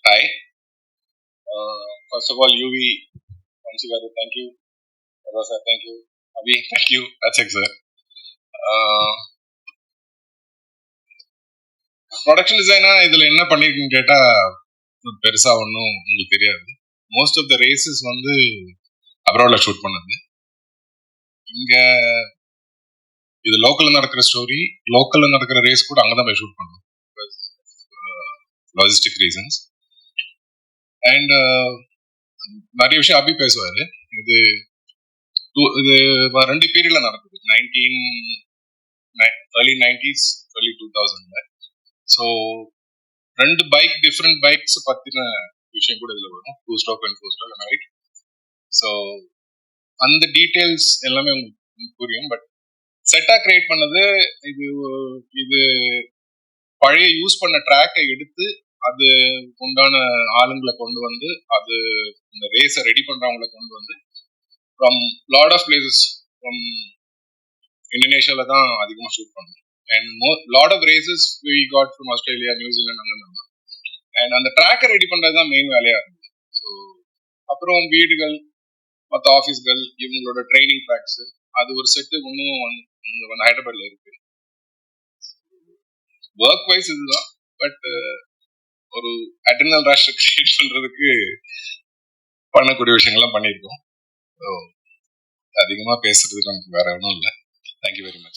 Hi. First of all, UV, Kamsigaru, thank you. Rosa, thank you. Abhi, thank you. That's it, sir. Production டிசைனா இதுல என்ன பண்ணிருக்குன்னு கேட்டா பெருசா ஒன்றும் உங்களுக்கு தெரியாது. மோஸ்ட் ஆஃப் த ரேசஸ் வந்து அப்ராட்ல ஷூட் பண்ணது. இங்க இது லோக்கல்ல நடக்கிற ஸ்டோரி, லோக்கல்ல நடக்கிற ரேஸ் கூட அங்கதான் போய் ஷூட் பண்ணோம், லாஜிஸ்டிக் ரீசன்ஸ். அண்ட் நிறைய விஷயம் அபி பேசுவாரு. இது ரெண்டு பீரியட்ல நடக்குது, early 90s, early 2000. ஸோ ரெண்டு டிஃப்ரெண்ட் பைக்ஸ் பத்தின விஷயம் கூட இதுல வரும், 2 stroke and 4 stroke, right? So அந்த டீடைல்ஸ் எல்லாமே உங்களுக்கு புரியும். பட் செட்டா கிரியேட் பண்ணது இது பழைய யூஸ் பண்ண ட்ராக்கை எடுத்து அது உண்டான ஆளுங்களை கொண்டு வந்து அது இந்த ரேஸை ரெடி பண்றவங்களை கொண்டு வந்து from lot of places from இந்தோனேஷியால தான் அதிகமாக ஷூட் பண்ணோம். And lot of races we got from Australia, New Zealand, அங்கே. அண்ட் அந்த ட்ராக்கை ரெடி பண்றது தான் மெயின் வேலையா இருந்தது. ஸோ அப்புறம் வீடுகள், மற்ற ஆஃபீஸ்கள், இவங்களோட ட்ரைனிங் ட்ராக்ஸ், அது ஒரு செட்டு இன்னும் ஹைதராபாத்ல இருக்கு. ஒர்க் வைஸ் இதுதான். பட் ஒரு அட்ரினல் ரஷ் கிரியேட் பண்றதுக்கு பண்ணக்கூடிய விஷயங்கள்லாம் பண்ணியிருக்கோம். ஸோ அதிகமாக பேசுறதுக்கு நமக்கு வேற ஒன்றும் இல்லை. Thank you very much.